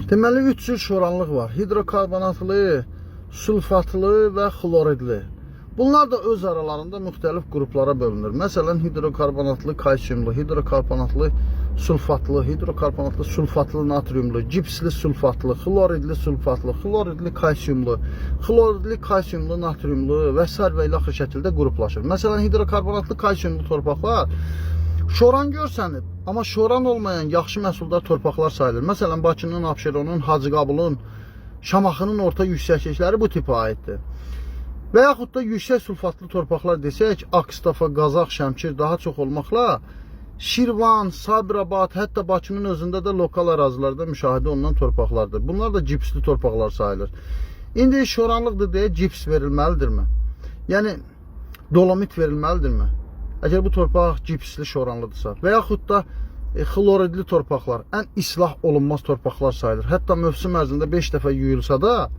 Deməli 3 cür şoranlıq var. Hidrokarbonatlı, sulfatlı və xloridli. Bunlar da öz aralarında müxtəlif qruplara bölünür. Məsələn, hidrokarbonatlı kalsiyumlu, hidrokarbonatlı sulfatlı, hidrokarbonatlı sulfatlı natriumlu, cipsli sulfatlı, xloridli sulfatlı, xloridli kalsiyumlu, xloridli kalsiyumlu natriumlu və s. və ilə axır şəkildə qruplaşır. Məsələn, hidrokarbonatlı kalsiyumlu torpaqlar şoran görsənib, amma şoran olmayan yaxşı məhsuldar torpaqlar sayılır. Məsələn, Bakının, Abşeronun, Hacıqabulun, Şamaxının orta yüksəklikləri bu tipə aiddir. Və yaxud da yüksək sulfatlı torpaqlar desək, Akstafa, Qazax, Şəmkir daha çox olmaqla Şirvan, Sabirabad, hətta Bakının özündə də lokal ərazilərdə müşahidə olunan torpaqlardır. Bunlar da cipsli torpaqlar sayılır. İndi şoranlıqdır deyə cips verilməlidirmi? Yəni, dolomit verilməlidirmi? Əgər bu torpaq cipsli şoranlıdırsa və yaxud da xloridli torpaqlar ən islah olunmaz torpaqlar sayılır. Hətta mövsüm ərzində 5 dəfə yuyulsa da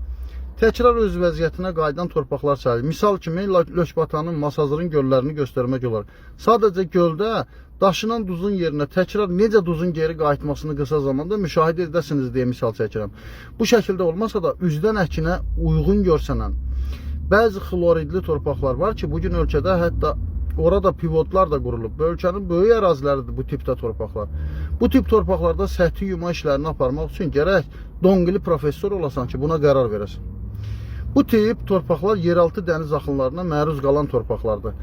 təkrar öz vəziyyətinə qayıdan torpaqlar sayılır. Misal kimi Lökbatanın, Masazırın göllərini göstərmək olar. Sadəcə göldə daşınan duzun yerinə təkrar necə duzun geri qayıtmasını qısa zamanda müşahidə edəsiniz deyə misal çəkirəm. Bu şəkildə olmasa da üzdən əkinə uyğun görsənən bəzi xloridli torpaqlar var ki, bugün ölkədə hətta orada pivotlar da qurulub. Ölkənin böyük əraziləridir bu tipdə torpaqlar. Bu tip torpaqlarda səthi yuma işlərini aparmaq üçün gərək donqili professor olasan ki, buna qərar verəsən. Bu tip torpaqlar yeraltı dəniz axınlarına məruz qalan torpaqlardır.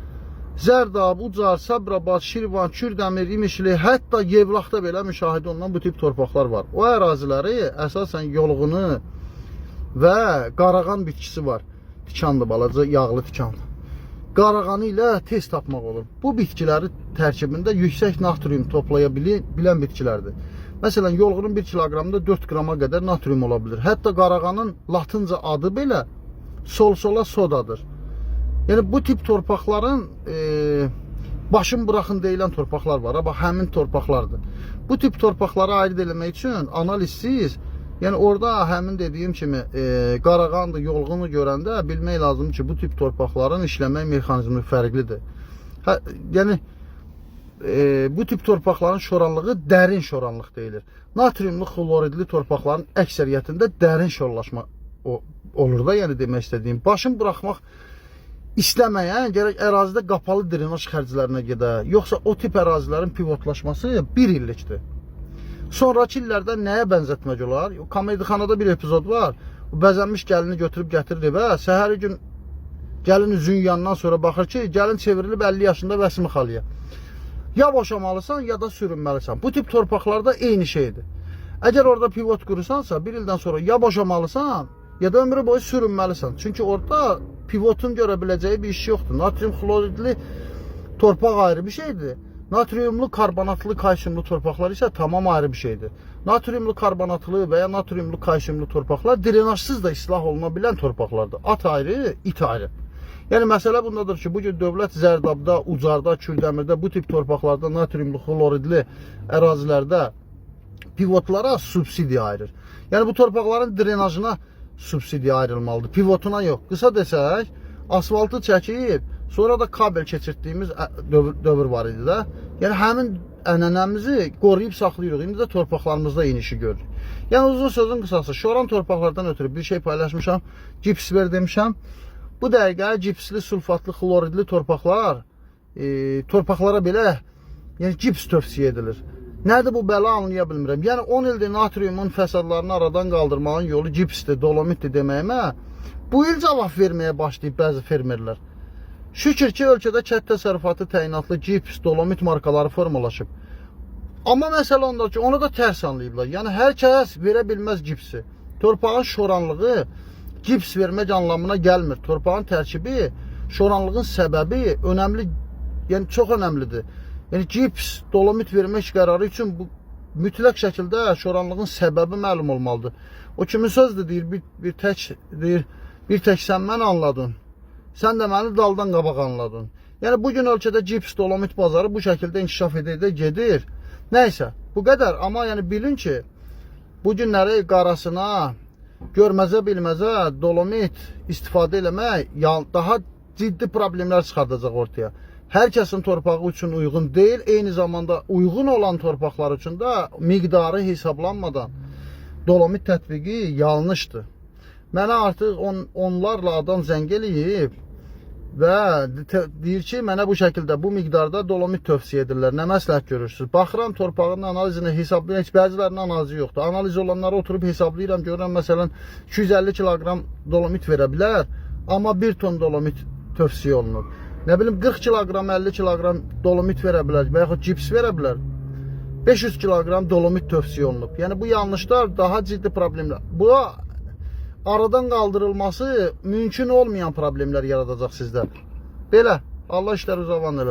Zərdab, Ucar, Sabirabad, Şirvan, Kürdəmir, İmişli, hətta Yevlaxda belə müşahidə olunan bu tip torpaqlar var. O əraziləri əsasən yolğunu və qarağan bitkisi var. Tikanlı, balaca, yağlı tikanlı. Qarağanı ilə tez tapmaq olur. Bu bitkiləri tərkibində yüksək natrium toplaya bilən bitkilərdir. Məsələn, yolğunun 1 kiloqramda 4 qrama qədər natrium ola bilir. Hətta qarağanın latınca adı belə sol-sola sodadır. Yəni, bu tip torpaqların başın buraxın deyilən torpaqlar var. Bax, həmin torpaqlardır. Bu tip torpaqları ayrı eləmək üçün analizsiz, yəni orada həmin dediyim kimi qarağandır, yolğunu görəndə bilmək lazım ki, bu tip torpaqların işləmək mexanizmi fərqlidir. Yəni, bu tip torpaqların şoranlığı dərin şoranlıq deyilir. Natriumlu, xloridli torpaqların əksəriyyətində dərin şorlaşma olur da, yəni demək istədiyim. Başın buraxmaq istəməyən gərək ərazidə qapalı drenaj xərclərinə gedə. Yoxsa o tip ərazilərin pivotlaşması 1 illikdir. Sonraki illərdə nəyə bənzətmək olar? Komedixanada bir epizod var. Bəzənmiş gəlini götürüb gətirir evə. Səhəri gün gəlin üzün yandan sonra baxır ki, gəlin çevrilib 50 yaşında Vəsimi xalıya. Ya boşamalısan, ya da sürünməlisən. Bu tip torpaqlarda eyni şeydir. Əgər orada pivot qurursansa, 1 ildən sonra ya boşamalısan, ya da ömrü boyu sürünməlisən. Çünki orada pivotun görə biləcəyi bir iş yoxdur. Natrium xloridli torpaq ayrı bir şeydir. Natriumlu, karbonatlı, kalsiyumlu torpaqlar isə tamam ayrı bir şeydir. Natriumlu, karbonatlı və ya natriumlu, kalsiyumlu torpaqlar drenajsız da islah oluna bilən torpaqlardır. At ayrı, it ayrı. Yəni, məsələ bundadır ki, bugün dövlət Zərdabda, Ucarda, Kürdəmirdə bu tip torpaqlarda natriumlu, xloridli ərazilərdə pivotlara subsidiya ayırır. Yəni, bu torpaqların drenajına subsidiya ayrılmalıdır, pivotuna yox. Qısa desək, asfaltı çəkib, sonra da kabel keçirtdiyimiz dövr var idi də. Yəni, həmin ənənəmizi qoruyub saxlayırıq. İndi də torpaqlarımızda inişi görürük. Yəni, uzun sözün qısası, şoran torpaqlardan ötürü bir şey paylaşmışam, cips ver demişəm. Bu dəqiqə cipsli, sulfatlı, xloridli torpaqlar, torpaqlara belə cips tövsiyə edilir. Nədir bu bəla anlaya bilmirəm. Yəni, 10 ildir natriumun fəsadlarını aradan qaldırmağın yolu cipsdir, dolomitdir deməyimə, bu il cavab verməyə başlayıb bəzi fermerlər. Şükür ki, ölkədə kənd təsərrüfatı təyinatlı cips, dolomit markaları formalaşıb. Amma məsələ ondadır ki, onu da tərs anlayıblar. Yəni, hər kəs verə bilməz cipsi. Torpağın şoranlığı cips vermək anlamına gəlmir. Torpağın tərkibi, şoranlığın səbəbi önəmli, yəni çox önəmlidir. Yəni, cips, dolomit vermək qərarı üçün bu mütləq şəkildə şoranlığın səbəbi məlum olmalıdır. O kimin sözdür, deyir, bir tək sən mən anladın. Sən də məni daldan qabaq anladın. Yəni, bugün ölkədə cips, dolomit bazarı bu şəkildə inkişaf edə gedir. Nəysə, bu qədər. Amma yəni bilin ki, bu günləri qarasına, görməzə bilməzə dolomit istifadə eləmək daha ciddi problemlər çıxardacaq ortaya. Hər kəsin torpağı üçün uyğun deyil, eyni zamanda uyğun olan torpaqlar üçün də miqdarı hesablanmadan dolomit tətbiqi yanlışdır. Mənə artıq onlarla adam zəng eləyib və deyir ki, mənə bu şəkildə, bu miqdarda dolomit tövsiyə edirlər. Nə məsləhət görürsünüz? Baxıram torpağın analizini, hesablayıram, heç bəzilərinin analizi yoxdur. Analiz olanları oturub hesablayıram, görürəm, məsələn, 250 kiloqram dolomit verə bilər, amma 1 ton dolomit tövsiyə olunur. Nə bilim, 40 kiloqram, 50 kiloqram dolomit verə bilər və yaxud cips verə bilər. 500 kiloqram dolomit tövsiyə olunub. Yəni, bu yanlışlar daha ciddi problemlər. Bu aradan qaldırılması mümkün olmayan problemlər yaradacaq sizdə. Belə, Allah işləri uzavan eləsin.